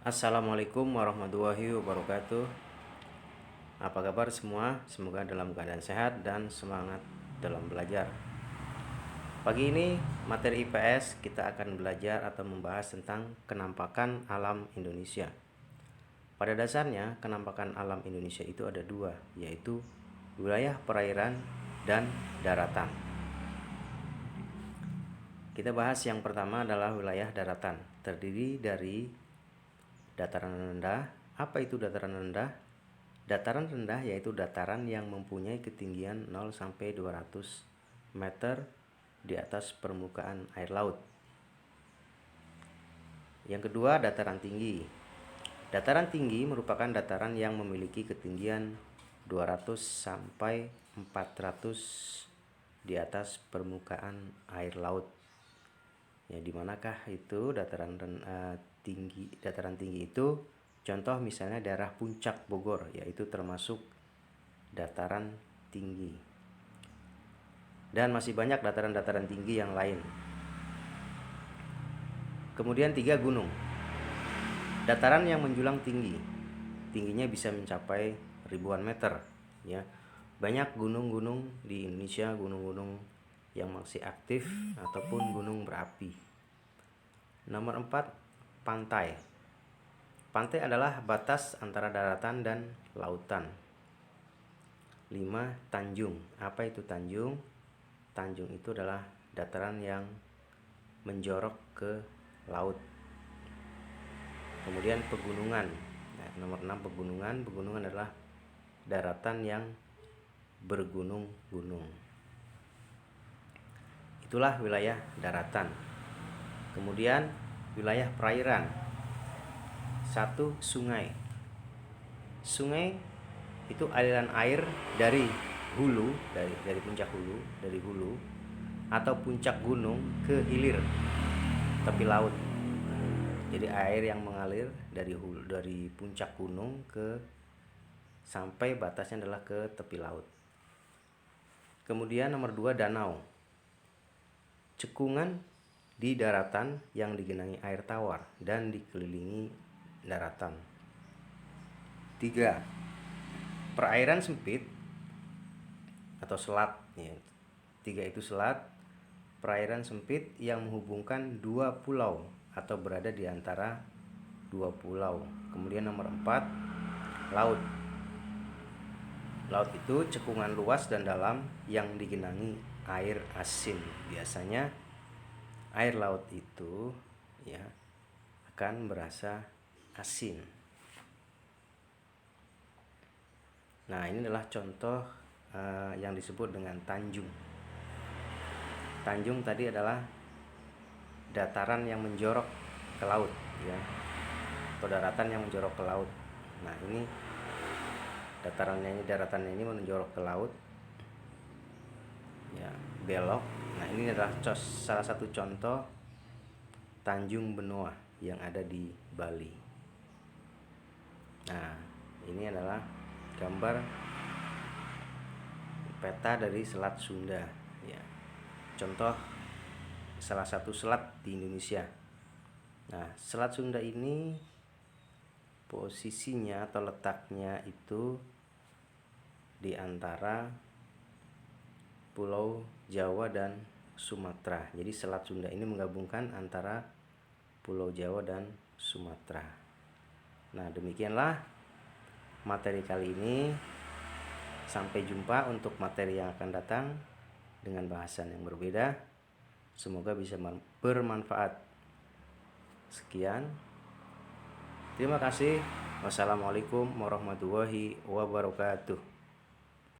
Assalamualaikum warahmatullahi wabarakatuh. Apa kabar semua? Semoga dalam keadaan sehat dan semangat dalam belajar. Pagi ini materi IPS kita akan belajar atau membahas tentang kenampakan alam Indonesia. Pada dasarnya kenampakan alam Indonesia itu ada dua, yaitu wilayah perairan dan daratan. Kita bahas yang pertama adalah wilayah daratan, terdiri dari dataran rendah. Apa itu dataran rendah? Dataran rendah yaitu dataran yang mempunyai ketinggian 0 sampai 200 meter di atas permukaan air laut. Yang kedua, dataran tinggi. Dataran tinggi merupakan dataran yang memiliki ketinggian 200 sampai 400 di atas permukaan air laut. Ya, di manakah itu dataran tinggi? Dataran tinggi itu contoh misalnya daerah Puncak Bogor, yaitu termasuk dataran tinggi. Dan masih banyak dataran-dataran tinggi yang lain. Kemudian 3, gunung. Dataran yang menjulang tinggi. Tingginya bisa mencapai ribuan meter, ya. Banyak gunung-gunung di Indonesia, gunung-gunung yang masih aktif ataupun gunung berapi. Nomor 4, pantai. Pantai adalah batas antara daratan dan lautan. 5, tanjung. Apa itu tanjung? Tanjung itu adalah dataran yang menjorok ke laut. Kemudian pegunungan. Nah, nomor 6, pegunungan. Pegunungan adalah daratan yang bergunung-gunung. Itulah wilayah daratan. Kemudian wilayah perairan. 1, sungai. Sungai itu aliran air dari hulu, dari puncak hulu, dari hulu atau puncak gunung ke hilir tepi laut. Jadi air yang mengalir dari hulu, dari puncak gunung ke sampai batasnya adalah ke tepi laut. Kemudian nomor 2, danau. Cekungan di daratan yang digenangi air tawar dan dikelilingi daratan. 3, perairan sempit atau selat, ya. 3 itu selat, perairan sempit yang menghubungkan dua pulau atau berada di antara dua pulau. Kemudian nomor 4, laut. Laut itu cekungan luas dan dalam yang digenangi air asin. Biasanya air laut itu, ya, akan berasa asin. Nah, ini adalah contoh yang disebut dengan tanjung. Tanjung tadi adalah dataran yang menjorok ke laut, ya, atau daratan yang menjorok ke laut. Nah, ini daratannya ini menjorok ke laut, ya, belok. Nah, ini adalah salah satu contoh Tanjung Benoa yang ada di Bali. Nah, ini adalah gambar peta dari Selat Sunda, ya. Contoh salah satu selat di Indonesia. Nah, Selat Sunda ini posisinya atau letaknya itu di antara Pulau Jawa dan Sumatera. Jadi Selat Sunda ini menggabungkan antara Pulau Jawa dan Sumatera. Nah, demikianlah materi kali ini. Sampai jumpa untuk materi yang akan datang dengan bahasan yang berbeda. Semoga bisa bermanfaat. Sekian. Terima kasih. Wassalamualaikum warahmatullahi wabarakatuh.